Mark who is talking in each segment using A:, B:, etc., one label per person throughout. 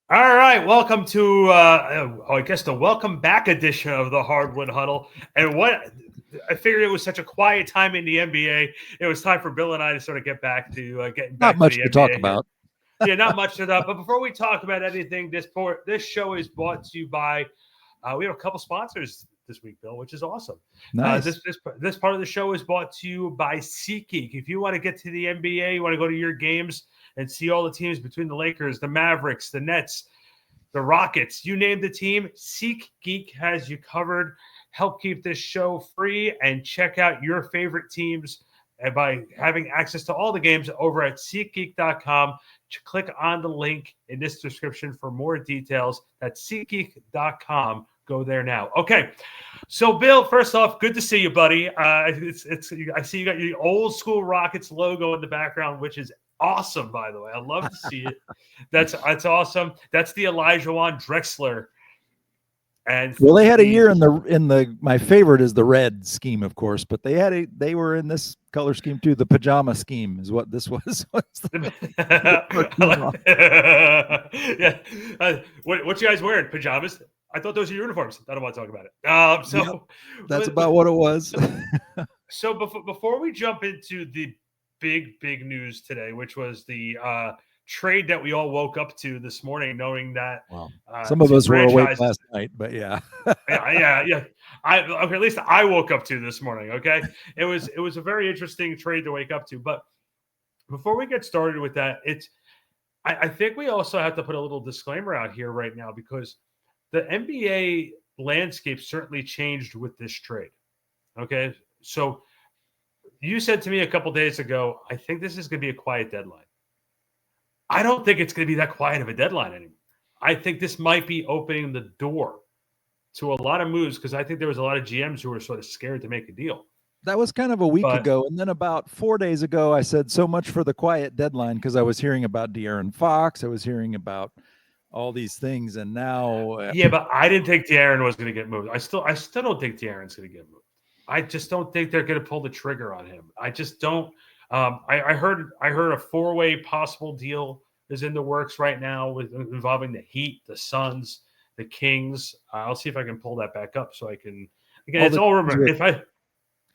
A: All right, welcome to, I guess the welcome back edition of the Hardwood Huddle. And what I figured it was such a quiet time in the NBA. It was time for Bill and I to sort of get back to getting
B: Not
A: back to
B: much
A: the
B: to talk
A: NBA here.
B: about.
A: Yeah, not much to that. But before we talk about anything, this show is brought to you by. We have a couple sponsors this week, Bill, which is awesome.
B: Nice.
A: This part of the show is brought to you by SeatGeek. If you want to get to the NBA, you want to go to your games and see all the teams between the Lakers, the Mavericks, the Nets, the Rockets, you name the team, SeatGeek has you covered. Help keep this show free and check out your favorite teams by having access to all the games over at SeatGeek.com. Click on the link in this description for more details. That's SeatGeek.com. Go there now. Okay, so Bill, first off, good to see you, buddy. I see you got your old school Rockets logo in the background, which is awesome, by the way. I love to see it. That's awesome. That's the Elijah Drexler. And
B: well, they had a year in the my favorite is the red scheme, of course, but they were in this color scheme too. The pajama scheme is what this was.
A: Yeah. What you guys wearing? Pajamas? I thought those are uniforms. I don't want to talk about it.
B: Yep, that's about what it was.
A: So before we jump into the big news today, which was the trade that we all woke up to this morning, knowing that
B: some of us were awake last night, but yeah.
A: yeah. At least I woke up to this morning. Okay, it was a very interesting trade to wake up to. But before we get started with that, I think we also have to put a little disclaimer out here right now, because the NBA landscape certainly changed with this trade. Okay, so you said to me a couple days ago, I think this is going to be a quiet deadline. I don't think it's going to be that quiet of a deadline anymore. I think this might be opening the door to a lot of moves, because I think there was a lot of GMs who were sort of scared to make a deal.
B: That was kind of a week ago. And then about 4 days ago, I said so much for the quiet deadline, because I was hearing about De'Aaron Fox. I was hearing about all these things. And now.
A: Yeah, but I didn't think De'Aaron was going to get moved. I still don't think De'Aaron's going to get moved. I just don't think they're going to pull the trigger on him. I just don't. I heard a 4-way possible deal is in the works right now involving the Heat, the Suns, the Kings. I'll see if I can pull that back up so I can. Again, it's all rumor. If I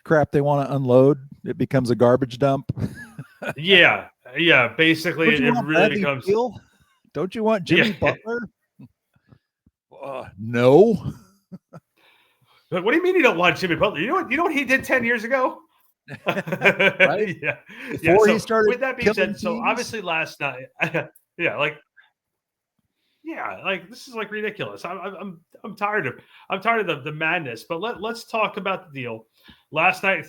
B: crap they want to unload, it becomes a garbage dump.
A: yeah. Basically, it really becomes.
B: Deal? Don't you want Jimmy Butler? No.
A: What do you mean you don't want Jimmy Butler? You know what he did 10 years ago?
B: Right?
A: Yeah.
B: Before he started.
A: With that being said, so obviously last night, this is like ridiculous. I'm tired of the madness. But let's talk about the deal. Last night, a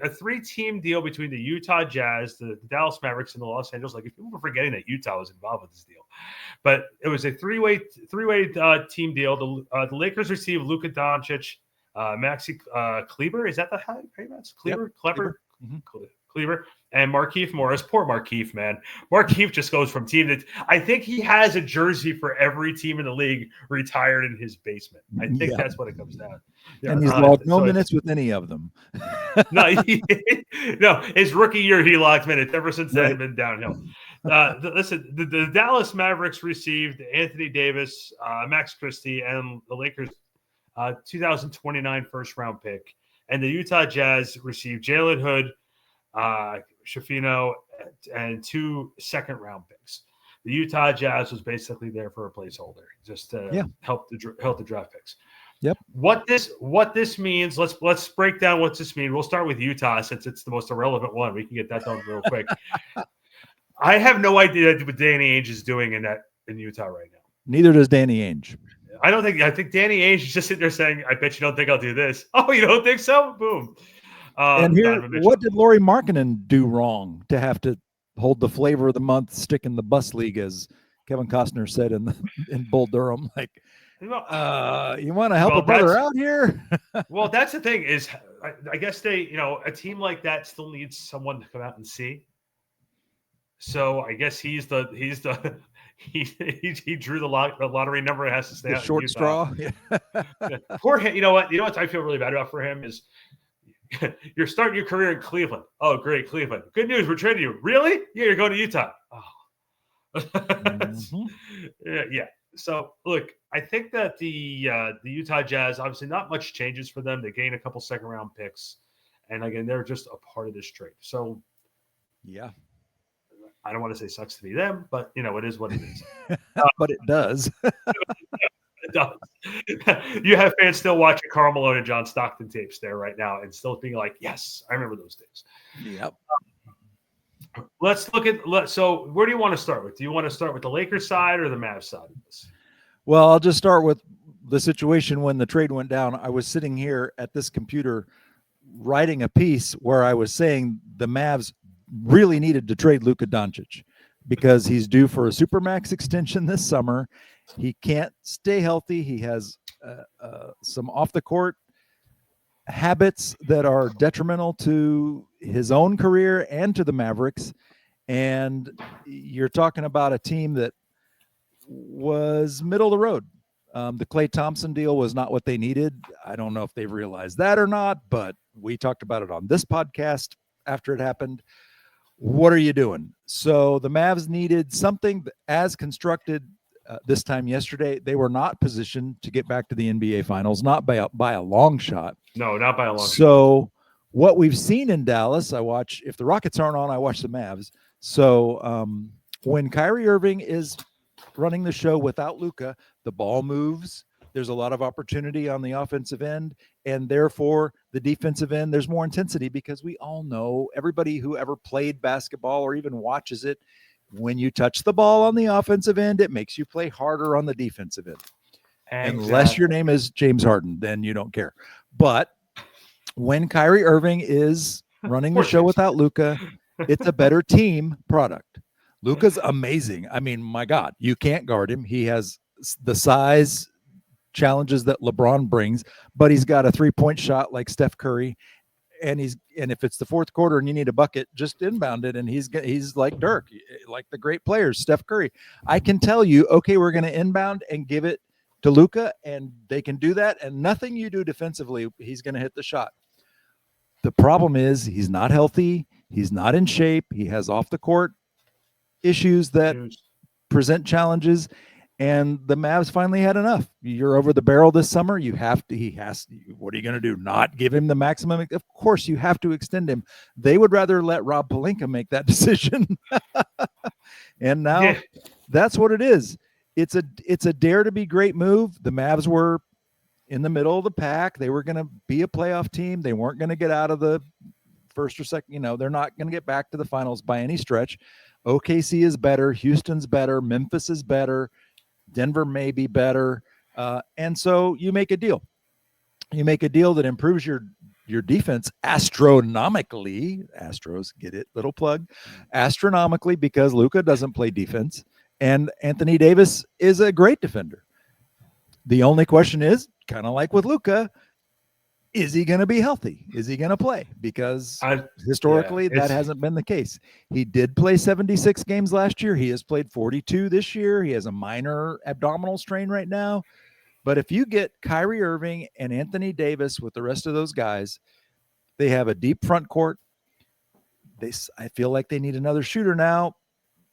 A: three-team deal between the Utah Jazz, the Dallas Mavericks, and the Los Angeles Lakers. People were forgetting that Utah was involved with this deal, but it was a three-way team deal. The Lakers received Luka Dončić, Maxi Kleber. Is that the how that's Kleber? Yep. Kleber. Mm-hmm. Kleber and Markieff Morris. Poor Markieff, man. Markieff just goes from team to. I think he has a jersey for every team in the league retired in his basement. I think that's what it comes down.
B: Yeah, and he's logged no minutes with any of them.
A: No, his rookie year he logged minutes. Ever since then, it's been downhill. Listen, the Dallas Mavericks received Anthony Davis, Max Christie, and the Lakers 2029 first-round pick. And the Utah Jazz received Jalen Hood, Shafino, and 2 second-round picks. The Utah Jazz was basically there for a placeholder, just to help the draft picks.
B: Yep.
A: What this means? Let's break down what this means. We'll start with Utah since it's the most irrelevant one. We can get that done real quick. I have no idea what Danny Ainge is doing in Utah right now.
B: Neither does Danny Ainge.
A: I think Danny Ainge is just sitting there saying, "I bet you don't think I'll do this." Oh, you don't think so? Boom.
B: And here, what did Lauri Markkanen do wrong to have to hold the flavor of the month stick in the bus league, as Kevin Costner said in Bull Durham? Like, you want to help a brother out here?
A: Well, that's the thing is, I guess a team like that still needs someone to come out and see. So I guess he drew the lottery number. It has to stay
B: the
A: out
B: short straw.
A: Yeah. Poor him. You know what I feel really bad about for him is you're starting your career in Cleveland. Oh, great, Cleveland. Good news, we're trading you. Really? Yeah, you're going to Utah. Oh. Yeah. So look, I think that the Utah Jazz, obviously not much changes for them. They gain a couple second round picks, and again, they're just a part of this trade. So
B: yeah,
A: I don't want to say sucks to be them, but it is what it is.
B: But it does.
A: It does. You have fans still watching Karl Malone and John Stockton tapes there right now, and still being like, "Yes, I remember those days."
B: Yep.
A: Let's look at. So, where do you want to start with? Do you want to start with the Lakers side or the Mavs side of this?
B: Well, I'll just start with the situation when the trade went down. I was sitting here at this computer writing a piece where I was saying the Mavs really needed to trade Luka Dončić because he's due for a supermax extension this summer. He can't stay healthy. He has some off the court habits that are detrimental to his own career and to the Mavericks. And you're talking about a team that was middle of the road. The Klay Thompson deal was not what they needed. I don't know if they've realized that or not, but we talked about it on this podcast after it happened. What are you doing? So the Mavs needed something as constructed this time yesterday. They were not positioned to get back to the NBA Finals, not by a long shot.
A: No, not by a long shot.
B: So what we've seen in Dallas, if the Rockets aren't on, I watch the Mavs. So when Kyrie Irving is running the show without Luka, the ball moves. There's a lot of opportunity on the offensive end, and therefore the defensive end, there's more intensity because we all know, everybody who ever played basketball or even watches it, when you touch the ball on the offensive end, it makes you play harder on the defensive end. Exactly. Unless your name is James Harden, then you don't care. But when Kyrie Irving is running the show without Luka, it's a better team product. Luka's amazing. I mean, my God, you can't guard him. He has the size challenges that LeBron brings, but he's got a 3-point shot like Steph Curry. And if it's the fourth quarter and you need a bucket, just inbound it. And he's like Dirk, like the great players, Steph Curry. I can tell you, okay, we're going to inbound and give it to Luka, and they can do that. And nothing you do defensively, he's going to hit the shot. The problem is he's not healthy. He's not in shape. He has off the court issues that present challenges. And the Mavs finally had enough. You're over the barrel this summer. What are you going to do? Not give him the maximum? Of course, you have to extend him. They would rather let Rob Pelinka make that decision. And now that's what it is. It's a dare to be great move. The Mavs were in the middle of the pack. They were going to be a playoff team. They weren't going to get out of the first or second. They're not going to get back to the finals by any stretch. OKC is better. Houston's better. Memphis is better. Denver may be better. And so you make a deal. You make a deal that improves your defense astronomically. Astros, get it? Little plug. Astronomically, because Luka doesn't play defense. And Anthony Davis is a great defender. The only question is, kind of like with Luka, is he going to be healthy? Is he going to play? Because historically, that hasn't been the case. He did play 76 games last year. He has played 42 this year. He has a minor abdominal strain right now. But if you get Kyrie Irving and Anthony Davis with the rest of those guys, they have a deep front court. I feel like they need another shooter now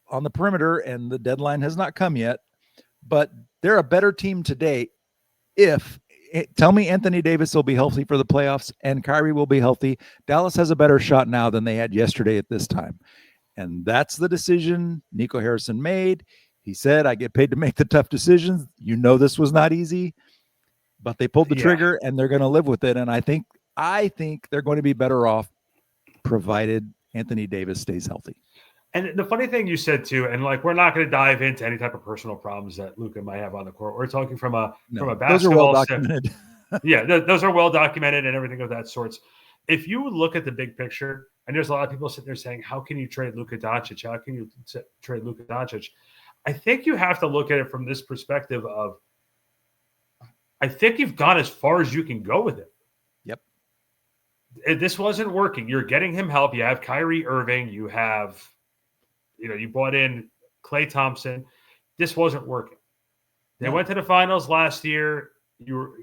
B: on the perimeter, and the deadline has not come yet. But they're a better team today tell me Anthony Davis will be healthy for the playoffs and Kyrie will be healthy. Dallas has a better shot now than they had yesterday at this time. And that's the decision Nico Harrison made. He said, I get paid to make the tough decisions. This was not easy, but they pulled the trigger and they're going to live with it. And I think they're going to be better off provided Anthony Davis stays healthy.
A: And the funny thing you said too, and we're not going to dive into any type of personal problems that Luka might have on the court. We're talking from a basketball.
B: Those are well documented.
A: Those are well documented and everything of that sorts. If you look at the big picture, and there's a lot of people sitting there saying, "How can you trade Luka Dončić? How can you trade Luka Dončić?" I think you have to look at it from this perspective of, I think you've gone as far as you can go with it.
B: Yep.
A: This wasn't working. You're getting him help. You have Kyrie Irving. You have. You brought in Klay Thompson. This wasn't working. They went to the finals last year. You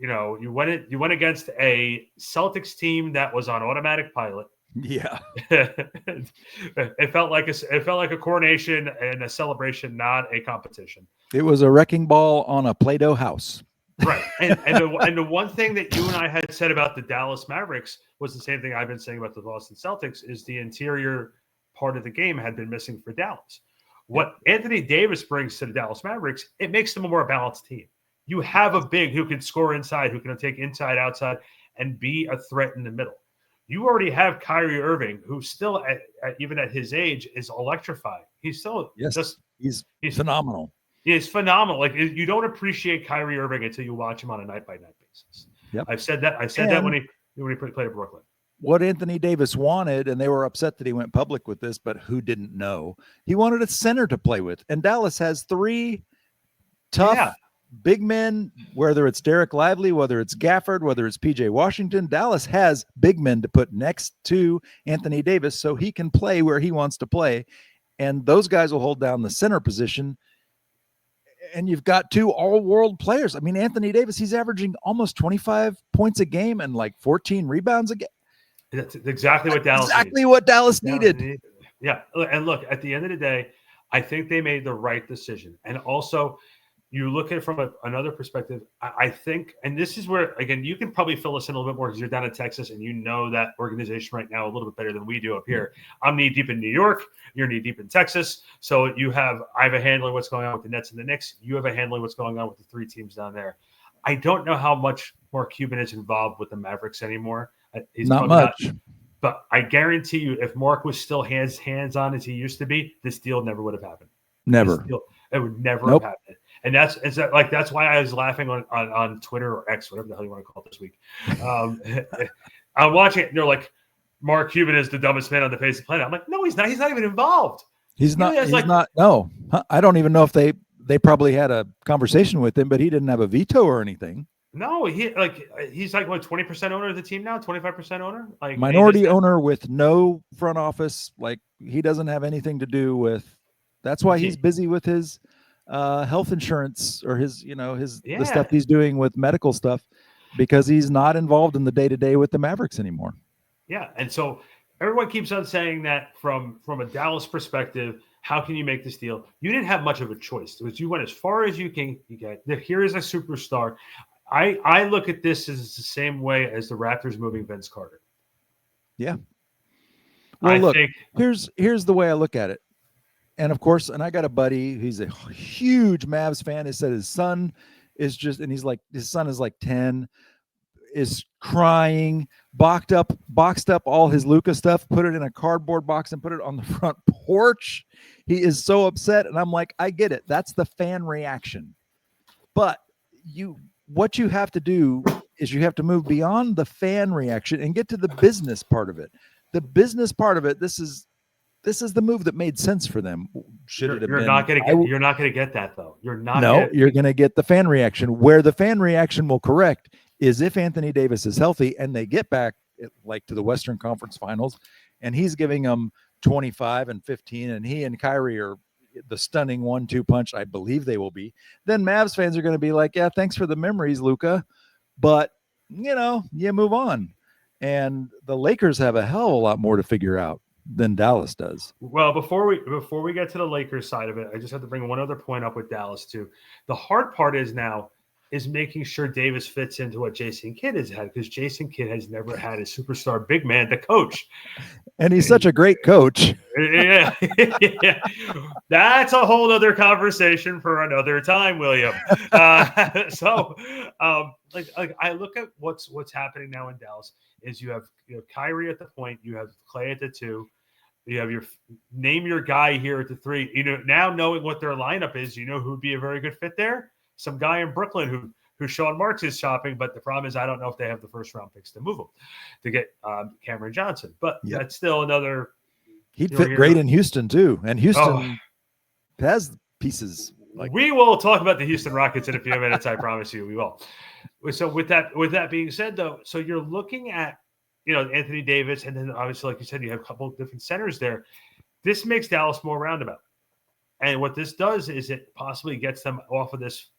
A: went against a Celtics team that was on automatic pilot.
B: Yeah.
A: It felt like a coronation and a celebration, not a competition.
B: It was a wrecking ball on a Play-Doh house.
A: Right. And the one thing that you and I had said about the Dallas Mavericks was the same thing I've been saying about the Boston Celtics, is the interior part of the game had been missing for Dallas. What Anthony Davis brings to the Dallas Mavericks, it makes them a more balanced team. You have a big who can score inside, who can take inside, outside, and be a threat in the middle. You already have Kyrie Irving, who still, even at his age, is electrifying. He's still
B: he's phenomenal.
A: He's phenomenal. Like, you don't appreciate Kyrie Irving until you watch him on a night-by-night basis.
B: Yep.
A: I've said that when he played at Brooklyn.
B: What Anthony Davis wanted, and they were upset that he went public with this, but who didn't know? He wanted a center to play with. And Dallas has 3 tough big men, whether it's Derek Lively, whether it's Gafford, whether it's PJ Washington. Dallas has big men to put next to Anthony Davis so he can play where he wants to play. And those guys will hold down the center position. And you've got 2 all-world players. I mean, Anthony Davis, he's averaging almost 25 points a game and like 14 rebounds a game.
A: That's exactly what Dallas
B: needed.
A: Yeah. And look, at the end of the day, I think they made the right decision. And also, you look at it from another perspective, I think, and this is where, again, you can probably fill us in a little bit more because you're down in Texas and you know that organization right now a little bit better than we do up here. I'm knee deep in New York. You're knee deep in Texas. So I have a handling what's going on with the Nets and the Knicks. You have a handling what's going on with the 3 teams down there. I don't know how much Mark Cuban is involved with the Mavericks anymore. He's
B: not much.
A: But I guarantee you, if Mark was still hands-on as he used to be, this deal never would have happened.
B: Never.
A: It would never have happened. And that's why I was laughing on Twitter or X, whatever the hell you want to call it this week. I'm watching it, and they're like, Mark Cuban is the dumbest man on the face of the planet. I'm like, no, he's not. He's not even involved.
B: He's not. No, I don't even know if they probably had a conversation with him, but he didn't have a veto or anything.
A: No, he's like what, 20% owner of the team now, 25% owner, like
B: minority owner with no front office. Like, he doesn't have anything to do with. That's why he's busy with his health insurance or his the stuff he's doing with medical stuff, because he's not involved in the day-to-day with the Mavericks anymore. Yeah,
A: and so everyone keeps on saying that from a Dallas perspective. How can you make this deal? You didn't have much of a choice. Because you went as far as you can get. Here is a superstar. I look at this as the same way as the Raptors moving Vince Carter.
B: Yeah. Well, here's the way I look at it. And of course, and I got a buddy, he's a huge Mavs fan. He said his son is his son is like 10, is crying, boxed up all his Luka stuff, put it in a cardboard box and put it on the front porch. He is so upset. And I'm like, I get it. That's the fan reaction. But what you have to do is you have to move beyond the fan reaction and get to the business part of it. The business part of it, this is the move that made sense for them. You're
A: not going to get that, though. You're
B: going to get the fan reaction. Where the fan reaction will correct is if Anthony Davis is healthy and they get back like to the Western Conference Finals, and he's giving them 25 and 15, and he and Kyrie are the stunning 1-2 punch, I believe they will be. Then Mavs fans are going to be like, yeah, thanks for the memories, Luka, but you move on. And the Lakers have a hell of a lot more to figure out than Dallas does.
A: Well, before we get to the Lakers side of it, I just have to bring one other point up with Dallas too. The hard part is making sure Davis fits into what Jason Kidd has had, because Jason Kidd has never had a superstar big man to coach.
B: And he's such a great coach.
A: Yeah. That's a whole other conversation for another time, William. So I look at what's happening now in Dallas is you have Kyrie at the point, you have Clay at the 2, you have name your guy here at the 3. Now knowing what their lineup is, who'd be a very good fit there? Some guy in Brooklyn who Sean Marks is shopping, but the problem is I don't know if they have the first round picks to move him to get Cameron Johnson. But that's still another.
B: He'd fit great in Houston too, and Houston has pieces.
A: We will talk about the Houston Rockets in a few minutes. I promise you, we will. So with that being said, though, so you're looking at Anthony Davis, and then obviously, like you said, you have a couple of different centers there. This makes Dallas more roundabout, and what this does is it possibly gets them off of this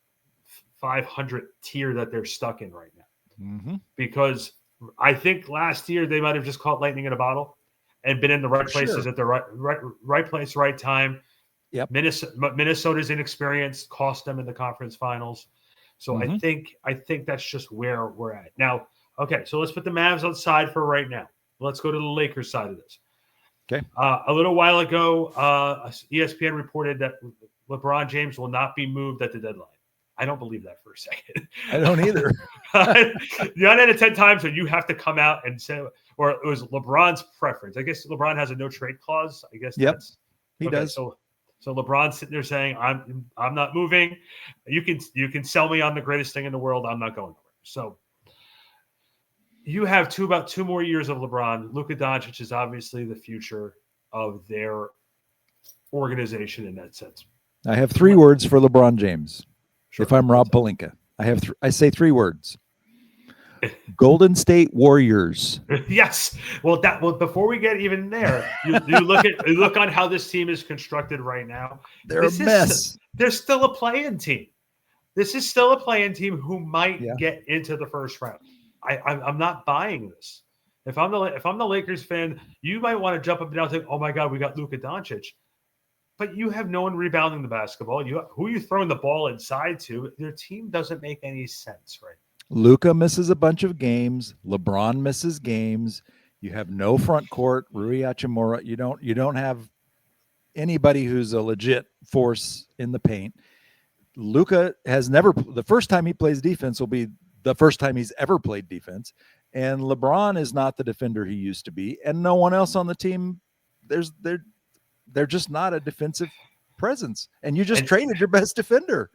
A: 500 tier that they're stuck in right now.
B: Mm-hmm.
A: Because I think last year they might have just caught lightning in a bottle. and been in the right places at the right place, right time.
B: Yep.
A: Minnesota's inexperience cost them in the conference finals. So I think that's just where we're at now. Okay, so let's put the Mavs on the side for right now. Let's go to the Lakers side of this.
B: Okay.
A: A little while ago, ESPN reported that LeBron James will not be moved at the deadline. I don't believe that for a second.
B: I don't either.
A: 9 out of 10 times when you have to come out and say, or it was LeBron's preference. I guess LeBron has a no trade clause. I guess
B: he does.
A: So LeBron's sitting there saying, I'm not moving. You can sell me on the greatest thing in the world. I'm not going nowhere. So you have about 2 more years of LeBron. Luka Dončić is obviously the future of their organization in that sense.
B: I have 3 words for LeBron James. Sure. If I'm Rob Pelinka, I say 3 words. Golden State Warriors.
A: Yes. Well, before we get even there, you look on how this team is constructed right now.
B: They're a mess.
A: They're still a play-in team. This is still a play-in team who might get into the first round. I'm not buying this. If I'm the Lakers fan, you might want to jump up and down and think, "Oh my God, we got Luka Dončić," but you have no one rebounding the basketball. Who are you throwing the ball inside to? Their team doesn't make any sense, right?
B: Luka misses a bunch of games. LeBron misses games. You have no front court. Rui Hachimura. You don't have anybody who's a legit force in the paint. Luka has never. The first time he plays defense will be the first time he's ever played defense. And LeBron is not the defender he used to be. And no one else on the team. They're just not a defensive presence. And you just traded your best defender.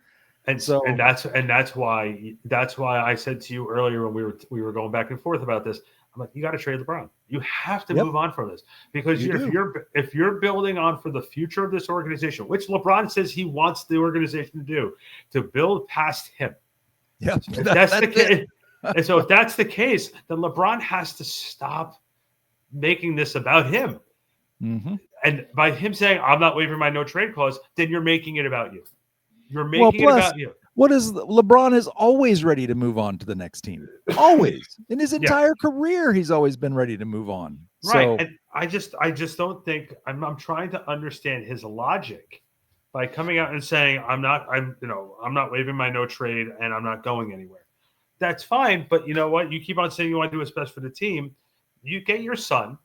A: And that's why I said to you earlier when we were going back and forth about this, I'm like, you got to trade LeBron. You have to move on from this because if you're building on for the future of this organization, which LeBron says he wants the organization to do, to build past him.
B: Yeah,
A: if that's the case. And so if that's the case, then LeBron has to stop making this about him.
B: Mm-hmm.
A: And by him saying, I'm not waiving my no trade clause, then you're making it about you. You're making it about you.
B: What is LeBron is always ready to move on to the next team. Always. In his entire career, he's always been ready to move on.
A: Right.
B: So,
A: and I just don't think I'm trying to understand his logic by coming out and saying, I'm not waiving my no trade and I'm not going anywhere. That's fine. But you know what? You keep on saying you want to do what's best for the team. You get your son,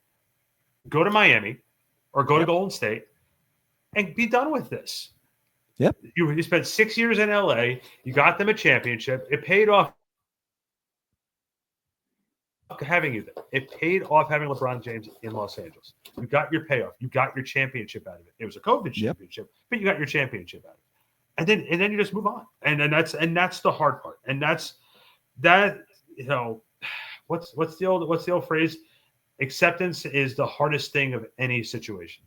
A: go to Miami or go to Golden State and be done with this.
B: Yep.
A: You spent 6 years in LA. You got them a championship. It paid off having you there. It paid off having LeBron James in Los Angeles. You got your payoff. You got your championship out of it. It was a COVID championship, but you got your championship out of it. And then you just move on. And that's the hard part. And that's what's the old phrase? Acceptance is the hardest thing of any situation.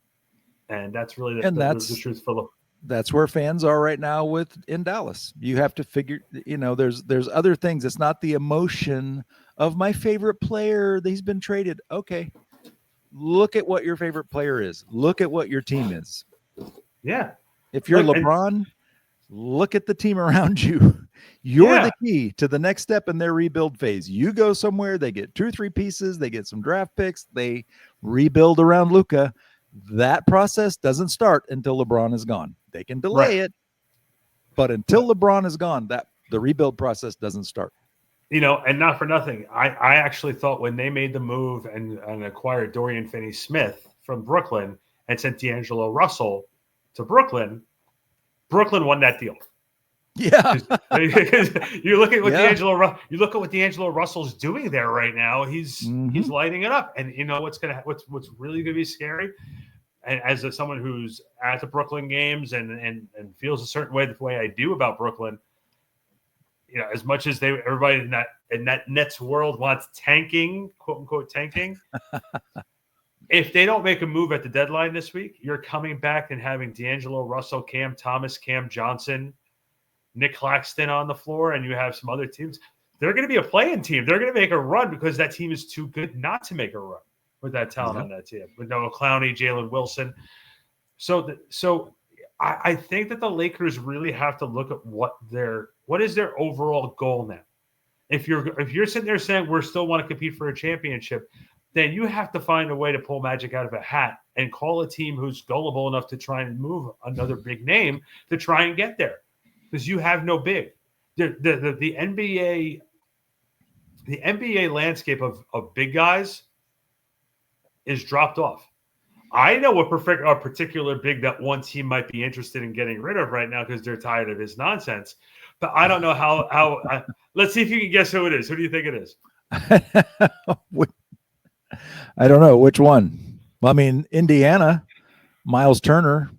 A: And that's really the truth for
B: that's where fans are right now in Dallas. You have to figure, there's other things. It's not the emotion of my favorite player that he's been traded. Okay. Look at what your favorite player is. Look at what your team is.
A: Yeah.
B: If you're LeBron, look at the team around you. You're the key to the next step in their rebuild phase. You go somewhere, they get 2 or 3 pieces, they get some draft picks, they rebuild around Luka. That process doesn't start until LeBron is gone. They can delay it, but until LeBron is gone, the rebuild process doesn't start.
A: And not for nothing, I actually thought when they made the move and acquired Dorian Finney-Smith from Brooklyn and sent D'Angelo Russell to Brooklyn won that deal.
B: Yeah,
A: you look at what D'Angelo Russell's doing there right now. He's lighting it up, and you know what's really gonna be scary. And as someone who's at the Brooklyn games and feels a certain way the way I do about Brooklyn, as much as everybody in that Nets world wants tanking, quote unquote tanking. If they don't make a move at the deadline this week, you're coming back and having D'Angelo Russell, Cam Thomas, Cam Johnson, Nick Claxton on the floor, and you have some other teams. They're going to be a play-in team. They're going to make a run because that team is too good not to make a run with that talent on that team. With Noah Clowney, Jalen Wilson. So I think that the Lakers really have to look at what is their overall goal now. If you're sitting there saying we still want to compete for a championship, then you have to find a way to pull magic out of a hat and call a team who's gullible enough to try and move another big name to try and get there, because you have no big. The NBA landscape of big guys is dropped off. I know a particular big that one team might be interested in getting rid of right now because they're tired of his nonsense. But I don't know how let's see if you can guess who it is. Who do you think it is?
B: I don't know which one. Well, I mean, Indiana, Miles Turner.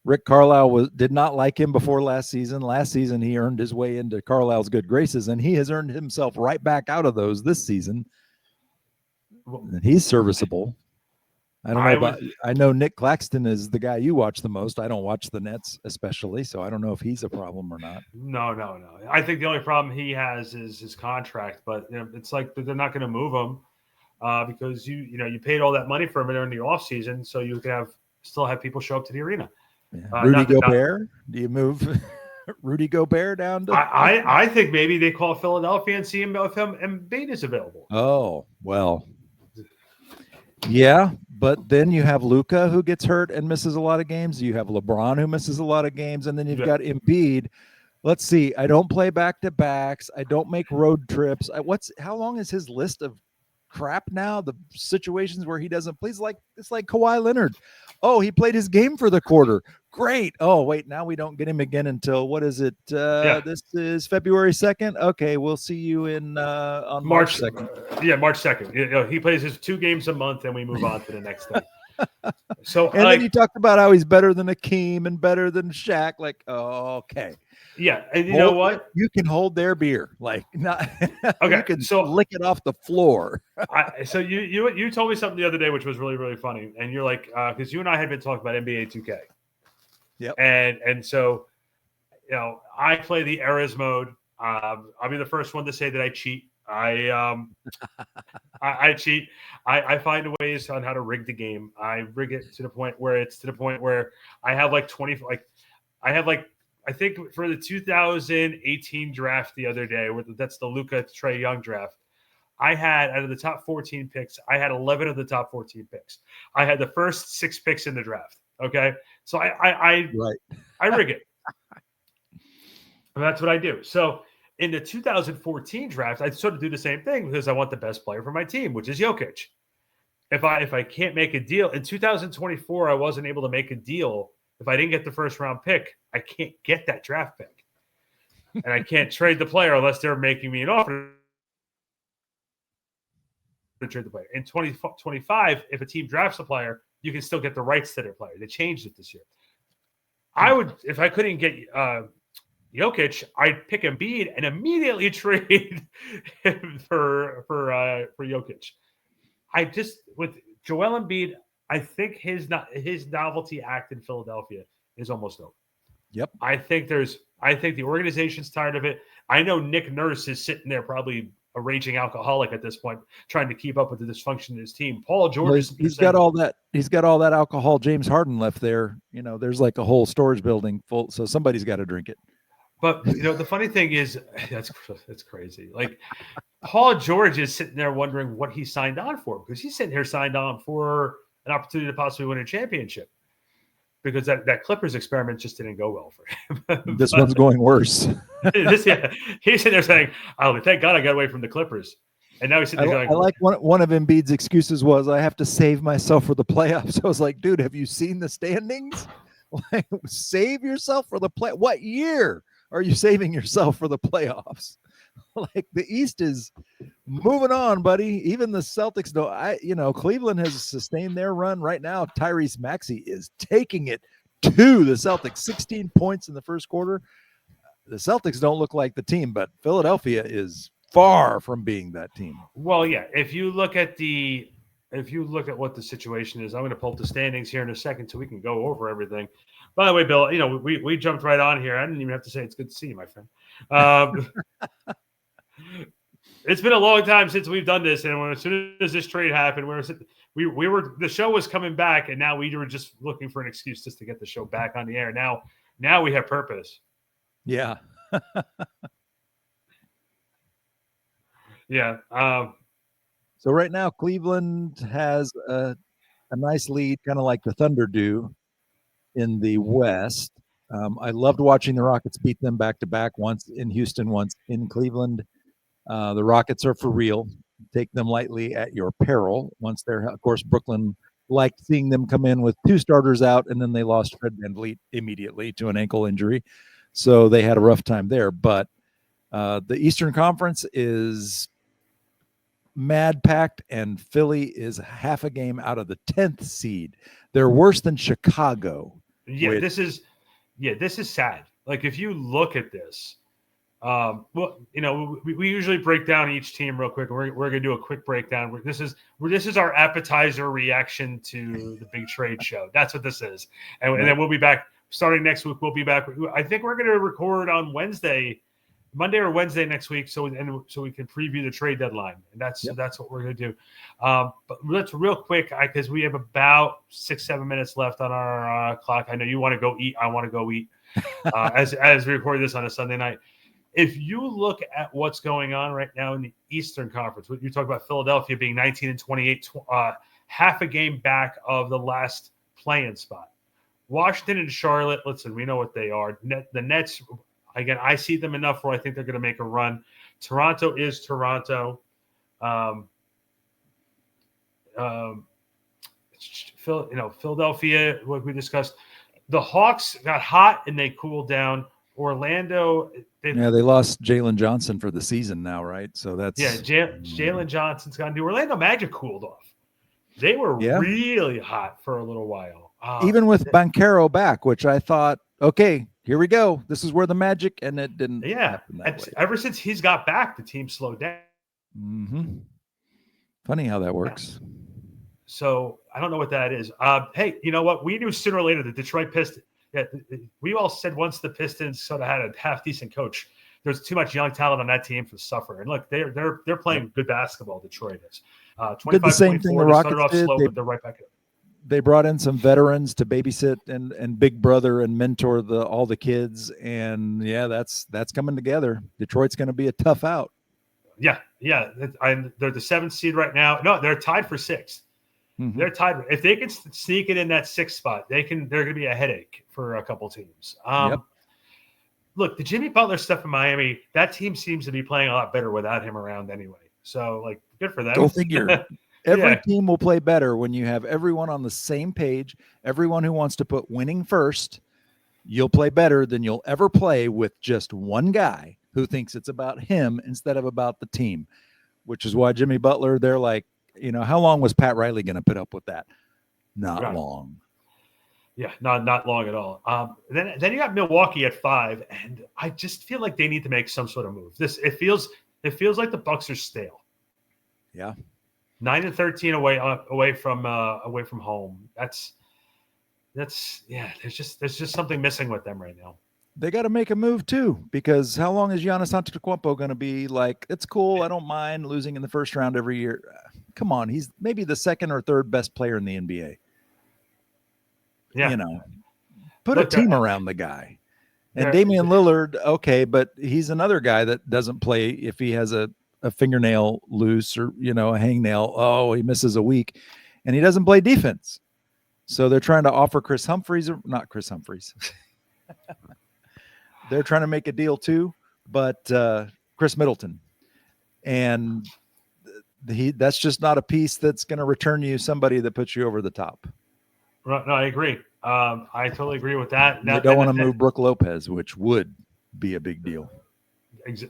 B: Rick Carlisle did not like him before last season. Last season, he earned his way into Carlisle's good graces, and he has earned himself right back out of those this season. And he's serviceable. I don't know I know Nick Claxton is the guy you watch the most. I don't watch the Nets especially, so I don't know if he's a problem or not.
A: No. I think the only problem he has is his contract, but it's like they're not going to move him because you paid all that money for him during the offseason, so you can still have people show up to the arena.
B: Yeah. Rudy Gobert? Do you move Rudy Gobert down to?
A: I think maybe they call Philadelphia and see if Embiid is available.
B: Oh, well. Yeah, but then you have Luka who gets hurt and misses a lot of games. You have LeBron who misses a lot of games, and then you've got Embiid. Let's see. I don't play back-to-backs. I don't make road trips. How long is his list of crap now? The situations where he doesn't play, it's like Kawhi Leonard. Oh, he played his game for the quarter. Great. Oh, wait, now we don't get him again until what is it? This is February 2nd. Okay, we'll see you on March 2nd.
A: Yeah, March 2nd. He plays his 2 games a month, and we move on to the next thing. So,
B: and then you talked about how he's better than Akeem and better than Shaq. Like, oh, okay.
A: Yeah, and you know what?
B: You can hold their beer. Like, not
A: okay.
B: You can lick it off the floor.
A: So you told me something the other day, which was really, really funny. And you're like, because you and I had been talking about NBA 2K.
B: Yep.
A: And so, I play the eras mode. I'll be the first one to say that I cheat. I cheat. I find ways on how to rig the game. I rig it to the point where I have like 20. I think for the 2018 draft the other day, that's the Luka Trae Young draft, I had out of the top 14 picks, I had 11 of the top 14 picks. I had the first 6 picks in the draft. Okay, so I rig it. And that's what I do. So in the 2014 draft, I sort of do the same thing because I want the best player for my team, which is Jokic. If I can't make a deal in 2024, I wasn't able to make a deal. If I didn't get the first round pick, I can't get that draft pick, and I can't trade the player unless they're making me an offer to trade the player. In 2025, if a team drafts a player, you can still get the rights to their player. They changed it this year. I would, if I couldn't get Jokic, I'd pick Embiid and immediately trade him for Jokic. With Joel Embiid, I think his novelty act in Philadelphia is almost over.
B: Yep.
A: I think the organization's tired of it. I know Nick Nurse is sitting there probably a raging alcoholic at this point, trying to keep up with the dysfunction in his team. Paul George,
B: he's got all that alcohol James Harden left there. There's like a whole storage building full, so somebody's got to drink it.
A: But the funny thing is, that's crazy. Like Paul George is sitting there wondering what he signed on for, because he's sitting here signed on for an opportunity to possibly win a championship, because that Clippers experiment just didn't go well for him.
B: This one's going worse.
A: He's sitting there saying, "Oh, thank God I got away from the Clippers," and now he's sitting there going,
B: "I like one of Embiid's excuses was I have to save myself for the playoffs." I was like, "Dude, have you seen the standings? Like, save yourself for the play. What year are you saving yourself for the playoffs?" Like, the East is moving on, buddy. Even the Celtics don't. Cleveland has sustained their run right now. Tyrese Maxey is taking it to the Celtics. 16 points in the first quarter. The Celtics don't look like the team, but Philadelphia is far from being that team.
A: Well, yeah. If you look at what the situation is, I'm going to pull up the standings here in a second so we can go over everything. By the way, Bill, we jumped right on here. I didn't even have to say it's good to see you, my friend. It's been a long time since we've done this, and as soon as this trade happened, the show was coming back, and now we were just looking for an excuse just to get the show back on the air. Now we have purpose.
B: Yeah.
A: Yeah.
B: So right now, Cleveland has a nice lead, kind of like the Thunder do in the West. I loved watching the Rockets beat them back-to-back, once in Houston, once in Cleveland. The Rockets are for real. Take them lightly at your peril. Once they're, of course, Brooklyn liked seeing them come in with 2 starters out, and then they lost Fred VanVleet immediately to an ankle injury. So they had a rough time there. But the Eastern Conference is mad packed, and Philly is half a game out of the 10th seed. They're worse than Chicago.
A: Yeah, this is sad. Like, if you look at this, well, we usually break down each team real quick. We're going to do a quick breakdown. This is our appetizer reaction to the big trade show. That's what this is. And then we'll be back starting next week. We'll be back. I think we're going to record on Monday or Wednesday next week, so we can preview the trade deadline, and that's what we're going to do. But let's real quick, because we have about 6-7 minutes left on our clock. I know you want to go eat. I want to go eat. As we record this on a Sunday night, if you look at what's going on right now in the Eastern Conference, you talk about Philadelphia being 19-28, half a game back of the last play-in spot. Washington and Charlotte, listen, we know what they are. The Nets. Again, I see them enough where I think they're going to make a run. Toronto is Toronto. Philadelphia, what we discussed. The Hawks got hot and they cooled down. Orlando. They
B: lost Jalen Johnson for the season now, right? So that's
A: Jalen Johnson's gone. The Orlando Magic cooled off. They were really hot for a little while.
B: Even with Banchero back, which I thought, okay, here we go. This is where the Magic, and it didn't happen that way.
A: Ever since he's got back, the team slowed down.
B: Mm-hmm. Funny how that works.
A: Yeah. So I don't know what that is. Hey, you know what? We knew sooner or later the Detroit Pistons. Yeah, we all said once the Pistons sort of had a half-decent coach, there's too much young talent on that team to suffer. And look, they're playing good basketball. Detroit is. 25-24.
B: Did the same thing the Rockets
A: off
B: did.
A: Slow, but they're right back in.
B: They brought in some veterans to babysit and big brother and mentor all the kids, and that's coming together. Detroit's going to be a tough out.
A: Yeah. They're the 7th seed right now. No, they're tied for 6th. Mm-hmm. They're tied. If they can sneak it in that 6th spot, they're going to be a headache for a couple teams. Look, the Jimmy Butler stuff in Miami, that team seems to be playing a lot better without him around anyway. So, good for them.
B: Go figure. Every team will play better when you have everyone on the same page, everyone who wants to put winning first. You'll play better than you'll ever play with just one guy who thinks it's about him instead of about the team, which is why Jimmy Butler, they're like, how long was Pat Riley going to put up with that? Not long.
A: Yeah, not long at all. Then you got Milwaukee at 5, and I just feel like they need to make some sort of move. It feels like the Bucks are stale.
B: Yeah.
A: 9-13 away from home. That's there's just something missing with them right now.
B: They got to make a move too, because how long is Giannis Antetokounmpo going to be like, it's cool, I don't mind losing in the first round every year? Come on, he's maybe the 2nd or 3rd best player in the NBA.
A: Yeah.
B: Put a team around the guy. And Damian Lillard, okay, but he's another guy that doesn't play if he has a fingernail loose or, a hangnail. Oh, he misses a week and he doesn't play defense. So they're trying to offer not Chris Humphries. They're trying to make a deal too, but Chris Middleton. And that's just not a piece that's going to return you somebody that puts you over the top.
A: Right. No, I agree. I totally agree with that.
B: They don't want to move Brook Lopez, which would be a big deal.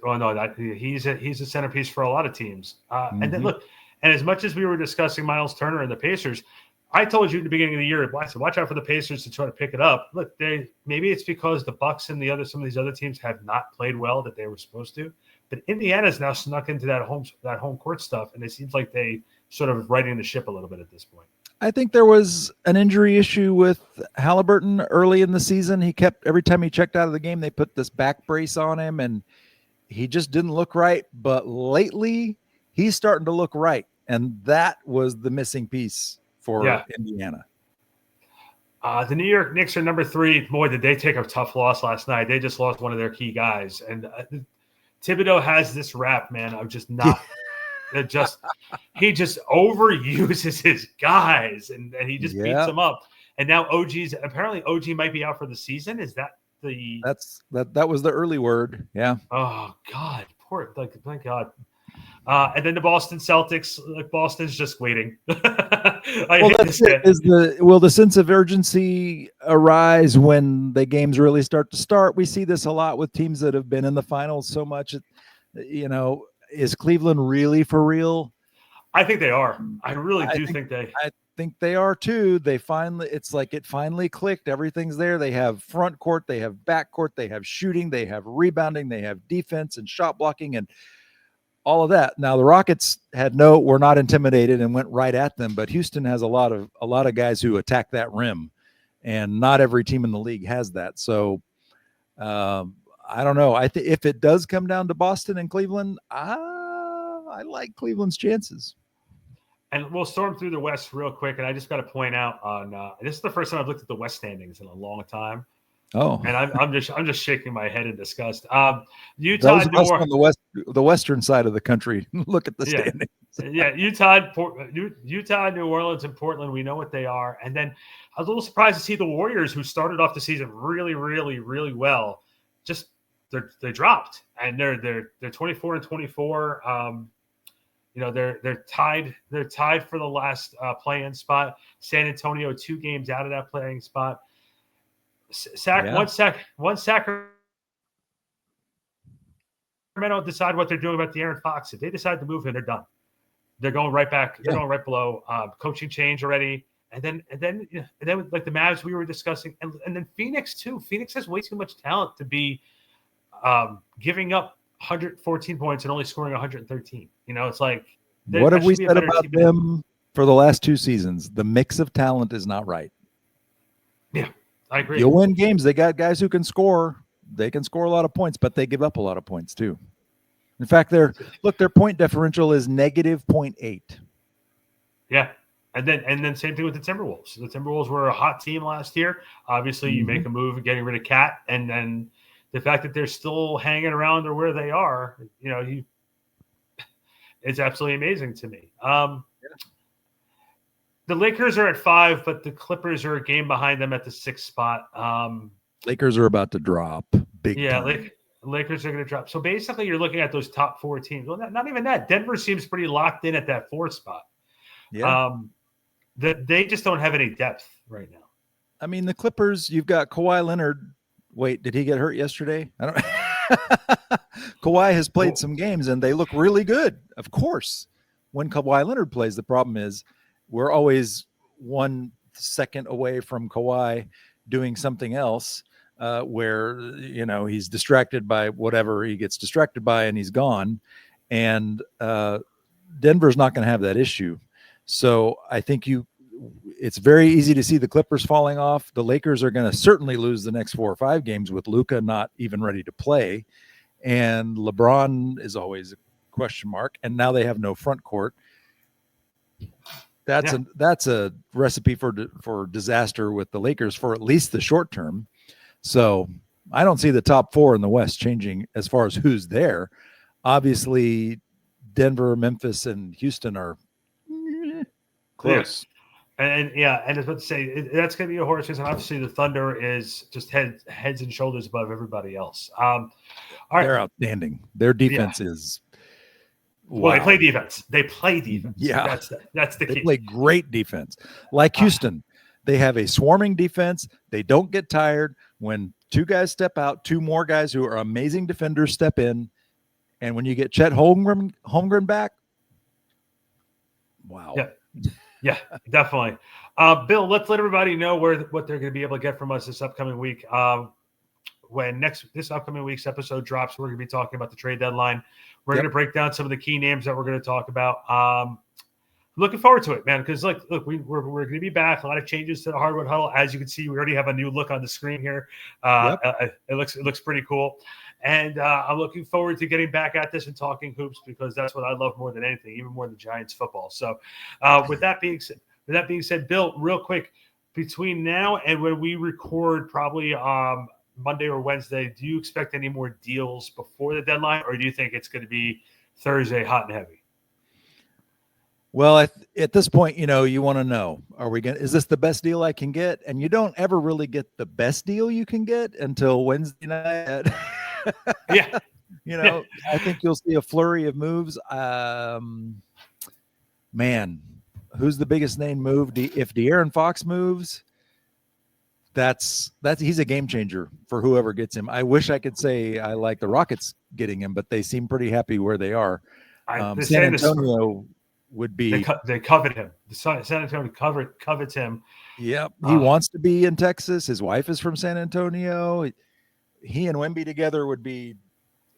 A: Oh no, he's a centerpiece for a lot of teams. And then look, and as much as we were discussing Miles Turner and the Pacers, I told you at the beginning of the year, I said, watch out for the Pacers to try to pick it up. Look, maybe it's because the Bucks and some of these other teams have not played well that they were supposed to. But Indiana's now snuck into that home court stuff, and it seems like they sort of righting the ship a little bit at this point.
B: I think there was an injury issue with Halliburton early in the season. Every time he checked out of the game, they put this back brace on him, and he just didn't look right. But lately, he's starting to look right, and that was the missing piece for Indiana.
A: The New York Knicks are number 3. Boy, did they take a tough loss last night. They just lost one of their key guys. And Thibodeau has this rap, man, of just not he just overuses his guys and he just beats them up. And now apparently OG might be out for the season. Is that
B: that was the early word? Yeah.
A: Oh God, thank God. And then the Boston Celtics, Boston's just waiting.
B: Will the sense of urgency arise when the games really start? We see this a lot with teams that have been in the finals so much. Is Cleveland really for real?
A: I think they are. I really do think they.
B: I think they are too. It finally clicked. Everything's there. They have front court, they have back court, they have shooting, they have rebounding, they have defense and shot blocking and all of that. Now the Rockets were not intimidated and went right at them, but Houston has a lot of guys who attack that rim, and not every team in the league has that. So I don't know. If it does come down to Boston and Cleveland, I like Cleveland's chances.
A: And we'll storm through the West real quick. And I just got to point out this is the first time I've looked at the West standings in a long time.
B: Oh,
A: and I'm just shaking my head in disgust. Utah,
B: on the western side of the country, look at the standings.
A: Yeah, Utah, New Orleans, and Portland. We know what they are. And then I was a little surprised to see the Warriors, who started off the season really, really, really well. Just they dropped, and they're 24 and 24. They're tied. They're tied for the last play-in spot. San Antonio 2 games out of that playing spot. One Sacramento decide what they're doing about De'Aaron Fox. If they decide to move him, they're done. They're going right back. They're going right below. Coaching change already, and then like the Mavs we were discussing, and then Phoenix too. Phoenix has way too much talent to be giving up 114 points and only scoring 113. It's like
B: what have we said about them for the last 2 seasons? The mix of talent is not right.
A: Yeah. I agree.
B: You'll win games. They got guys who can score. They can score a lot of points, but they give up a lot of points too. In fact, their point differential is -0.8.
A: Yeah. And then same thing with the Timberwolves. The Timberwolves were a hot team last year. Obviously, you make a move of getting rid of Cat, and then the fact that they're still hanging around or where they are, it's absolutely amazing to me. The Lakers are at 5, but the Clippers are a game behind them at the 6th spot.
B: Lakers are about to drop big time.
A: Lakers are going to drop. So basically, you're looking at those top 4 teams. Well, not even that. Denver seems pretty locked in at that 4th spot.
B: Yeah.
A: They just don't have any depth right now.
B: I mean, the Clippers, you've got Kawhi Leonard. Wait, did he get hurt yesterday? I don't. Kawhi has played some games, and they look really good. Of course, when Kawhi Leonard plays, the problem is we're always 1 second away from Kawhi doing something else where, he's distracted by whatever he gets distracted by and he's gone. And Denver's not going to have that issue. So I think it's very easy to see the Clippers falling off. The Lakers are going to certainly lose the next 4 or 5 games with Luka not even ready to play. And LeBron is always a question mark. And now they have no front court. That's a recipe for disaster with the Lakers for at least the short term. So I don't see the top 4 in the West changing as far as who's there. Obviously, Denver, Memphis, and Houston are close.
A: And I was about to say that's going to be a horse race, and obviously the Thunder is just heads and shoulders above everybody else. All right.
B: They're outstanding. Their defense is. Wow.
A: Well, they play defense.
B: Yeah,
A: that's the key.
B: They play great defense. Like Houston, they have a swarming defense. They don't get tired. When 2 guys step out, 2 more guys who are amazing defenders step in, and when you get Chet Holmgren back, wow.
A: Yeah, definitely. Bill, let's let everybody know what they're going to be able to get from us this upcoming week. When this upcoming week's episode drops, we're going to be talking about the trade deadline. We're going to break down some of the key names that we're going to talk about. Looking forward to it, man, because look, we're going to be back. A lot of changes to the Hardwood Huddle. As you can see, we already have a new look on the screen here. It looks pretty cool. And I'm looking forward to getting back at this and talking hoops, because that's what I love more than anything, even more than Giants football. So with that being said, Bill, real quick, between now and when we record, probably Monday or Wednesday, do you expect any more deals before the deadline, or do you think it's going to be Thursday hot and heavy?
B: Well, at this point, you want to know, is this the best deal I can get? And you don't ever really get the best deal you can get until Wednesday night.
A: Yeah.
B: I think you'll see a flurry of moves. Man, who's the biggest name move? If De'Aaron Fox moves, he's a game changer for whoever gets him. I wish I could say I like the Rockets getting him, but they seem pretty happy where they are. San Antonio would be.
A: They covet him. San Antonio covets him.
B: Yep, he wants to be in Texas. His wife is from San Antonio. He and Wemby together would be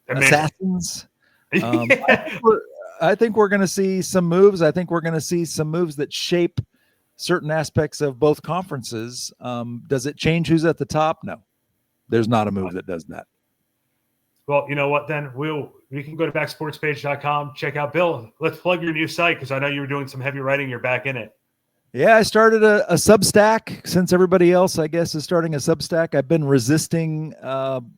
B: assassins. I think we're going to see some moves. I think we're going to see some moves that shape certain aspects of both conferences. Does it change who's at the top? No, there's not a move that does that.
A: Well, you know what, then we can go to backsportspage.com, check out Bill. Let's plug your new site, because I know you were doing some heavy writing. You're back in it.
B: Yeah, I started a Substack. Since everybody else, I guess, is starting a Substack, I've been resisting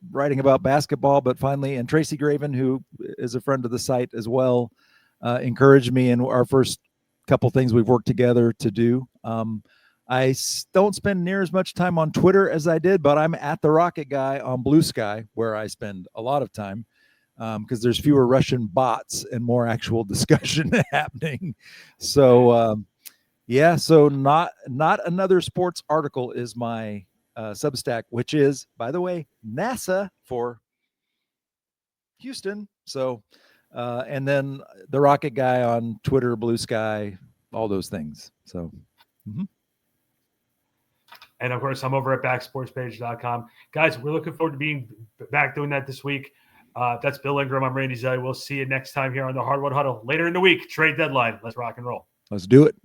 B: writing about basketball, but finally, and Tracy Graven, who is a friend of the site as well, encouraged me in our first couple things we've worked together to do. I don't spend near as much time on Twitter as I did, but I'm at the Rocket Guy on Blue Sky, where I spend a lot of time because there's fewer Russian bots and more actual discussion happening. So, so not another sports article is my Substack, which is, by the way, NASA for Houston. So, and then the Rocket Guy on Twitter, Blue Sky, all those things. So,
A: And of course, I'm over at backsportspage.com. Guys, we're looking forward to being back doing that this week. That's Bill Ingram. I'm Randy Zellea. We'll see you next time here on the Hardwood Huddle later in the week. Trade deadline. Let's rock and roll.
B: Let's do it.